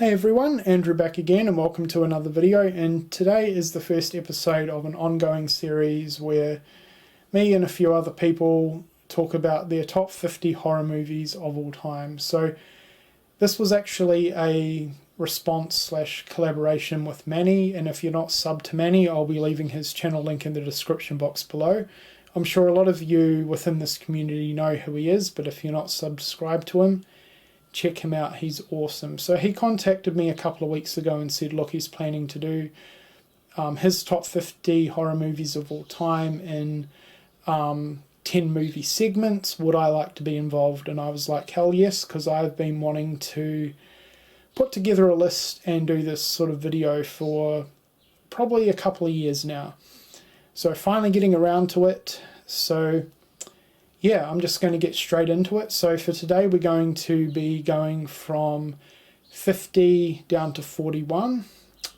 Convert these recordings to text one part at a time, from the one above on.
Hey everyone, Andrew back again and welcome to another video, and today is the first episode of an ongoing series where me and a few other people talk about their top 50 horror movies of all time. So this was actually a response slash collaboration with Manny, and if you're not subbed to Manny, I'll be leaving his channel link in the description box below. I'm sure a lot of you within this community know who he is, but if you're not subscribed to him, check him out, he's awesome. So he contacted me a couple of weeks ago and said, look, he's planning to do his top 50 horror movies of all time in 10 movie segments. Would I like to be involved? And I was like, hell yes, because I've been wanting to put together a list and do this sort of video for probably a couple of years now. So finally getting around to it. So yeah, I'm just going to get straight into it. So for today, we're going to be going from 50 down to 41.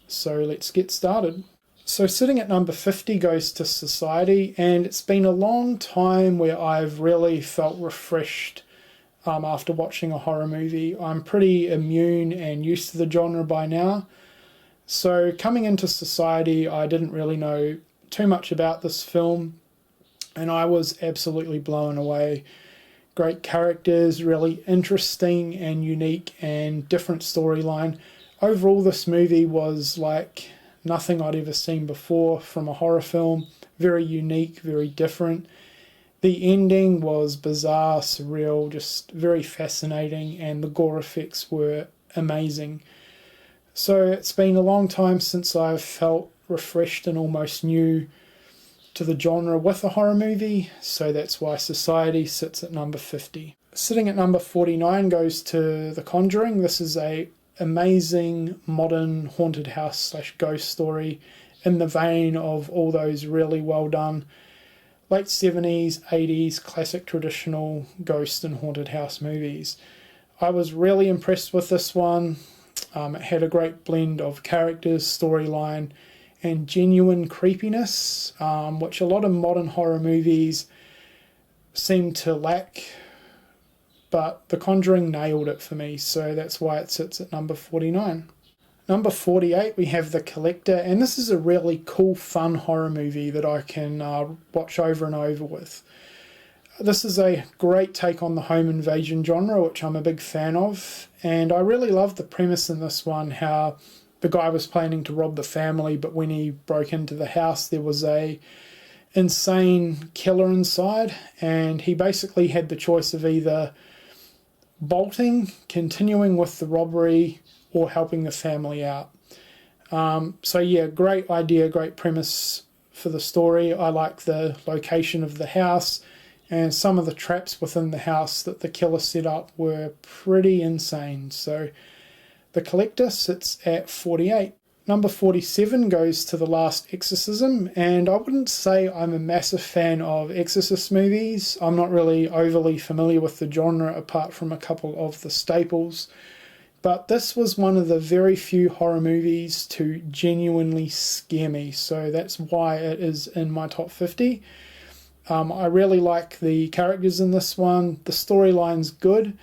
So let's get started. So sitting at number 50 goes to Society, and it's been a long time where I've really felt refreshed after watching a horror movie. I'm pretty immune and used to the genre by now. So coming into Society, I didn't really know too much about this film, and I was absolutely blown away. Great characters, really interesting and unique and different storyline. Overall, this movie was like nothing I'd ever seen before from a horror film. Very unique, very different. The ending was bizarre, surreal, just very fascinating, and the gore effects were amazing. So it's been a long time since I've felt refreshed and almost new to the genre with a horror movie, so that's why Society sits at number 50. Sitting at number 49 goes to The Conjuring. This is a amazing modern haunted house slash ghost story in the vein of all those really well done late 70s, 80s classic traditional ghost and haunted house movies. I was really impressed with this one. It had a great blend of characters, storyline, and genuine creepiness, which a lot of modern horror movies seem to lack, but The Conjuring nailed it for me, so that's why it sits at number 49. Number 48, we have The Collector, and this is a really cool, fun horror movie that I can watch over and over with. This is a great take on the home invasion genre, which I'm a big fan of, and I really love the premise in this one, how the guy was planning to rob the family, but when he broke into the house, there was a insane killer inside, and he basically had the choice of either bolting, continuing with the robbery, or helping the family out. So yeah, great idea, great premise for the story. I like the location of the house, and some of the traps within the house that the killer set up were pretty insane. So The Collector sits at 48. Number 47 goes to The Last Exorcism, and I wouldn't say I'm a massive fan of Exorcist movies. I'm not really overly familiar with the genre apart from a couple of the staples, but this was one of the very few horror movies to genuinely scare me, so that's why it is in my top 50. I really like the characters in this one. The storyline's good,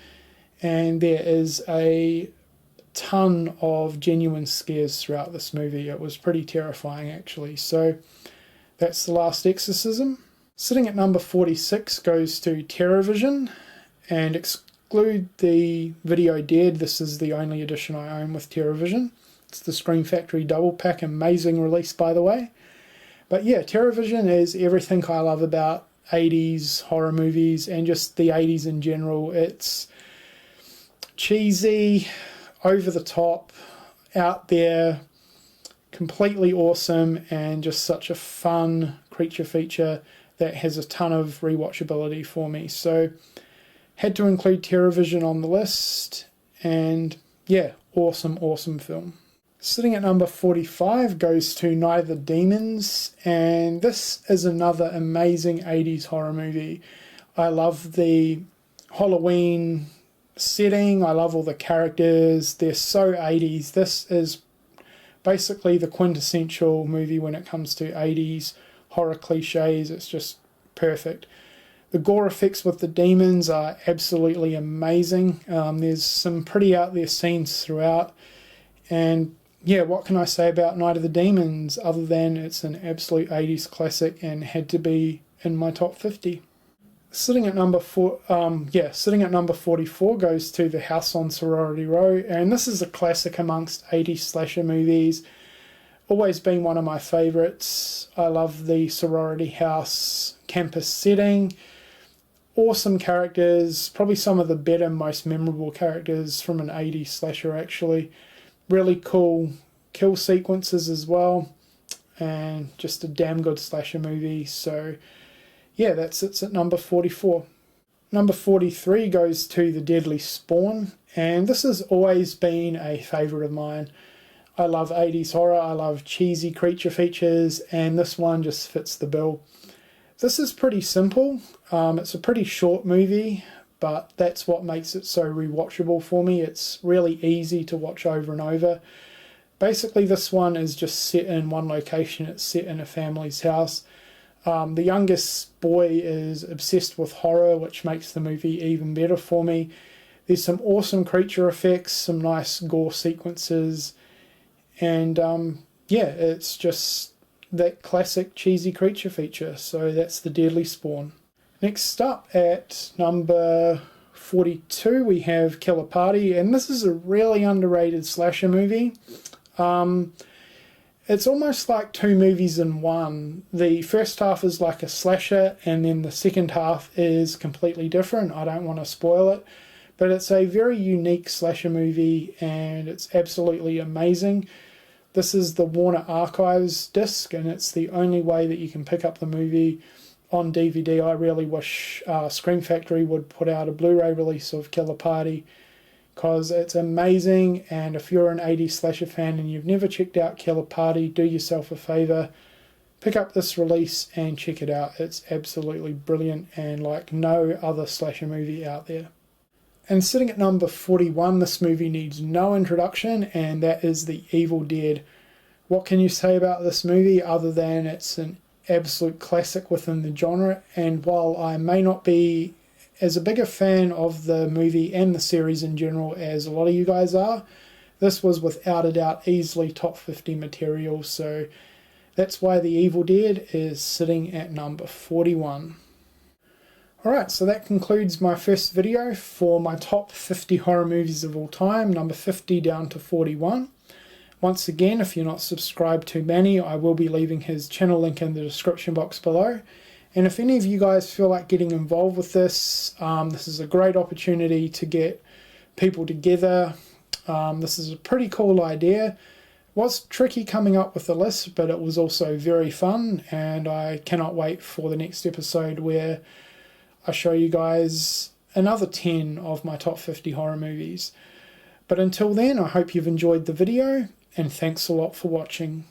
and there is a ton of genuine scares throughout this movie. It was pretty terrifying actually. So that's The Last Exorcism. Sitting at number 46 goes to TerrorVision, and exclude the Video Dead. This is the only edition I own with TerrorVision. It's the Scream Factory double pack, amazing release by the way. But yeah, TerrorVision is everything I love about 80s horror movies and just the 80s in general. It's cheesy, over the top, out there, completely awesome, and just such a fun creature feature that has a ton of rewatchability for me. So had to include TerrorVision on the list, and yeah, awesome film. Sitting at number 45 goes to Night of the Demons, and this is another amazing 80s horror movie. I love the Halloween setting, I love all the characters, they're so 80s. This is basically the quintessential movie when it comes to 80s horror cliches. It's just perfect. The gore effects with the demons are absolutely amazing. There's some pretty out there scenes throughout, And yeah, what can I say about Night of the Demons other than it's an absolute 80s classic and had to be in my top 50. Sitting at number 44 goes to The House on Sorority Row, and this is a classic amongst 80s slasher movies. Always been one of my favourites. I love the sorority house campus setting. Awesome characters, probably some of the better, most memorable characters from an 80s slasher actually. Really cool kill sequences as well, and just a damn good slasher movie. So yeah, that sits at number 44. Number 43 goes to The Deadly Spawn, and this has always been a favourite of mine. I love 80s horror, I love cheesy creature features, and this one just fits the bill. This is pretty simple. It's a pretty short movie, but that's what makes it so rewatchable for me. It's really easy to watch over and over. Basically, this one is just set in one location. It's set in a family's house. The youngest boy is obsessed with horror, which makes the movie even better for me. There's some awesome creature effects, some nice gore sequences, and yeah, it's just that classic cheesy creature feature. So that's The Deadly Spawn. Next up at number 42 we have Killer Party, and this is a really underrated slasher movie. It's almost like two movies in one. The first half is like a slasher, and then the second half is completely different. I don't want to spoil it, but it's a very unique slasher movie, and it's absolutely amazing. This is the Warner Archives disc, and it's the only way that you can pick up the movie on DVD. I really wish Scream Factory would put out a Blu-ray release of Killer Party, because it's amazing. And if you're an 80s slasher fan and you've never checked out Killer Party, do yourself a favour, pick up this release and check it out. It's absolutely brilliant and like no other slasher movie out there. And sitting at number 41, this movie needs no introduction, and that is The Evil Dead. What can you say about this movie other than it's an absolute classic within the genre? And while I may not be as a bigger fan of the movie and the series in general as a lot of you guys are, this was without a doubt easily top 50 material. So that's why The Evil Dead is sitting at number 41. Alright, so that concludes my first video for my top 50 horror movies of all time, number 50 down to 41. Once again, if you're not subscribed to Manny, I will be leaving his channel link in the description box below. And if any of you guys feel like getting involved with this, this is a great opportunity to get people together. This is a pretty cool idea. It was tricky coming up with the list, but it was also very fun, and I cannot wait for the next episode where I show you guys another 10 of my top 50 horror movies. But until then, I hope you've enjoyed the video, and thanks a lot for watching.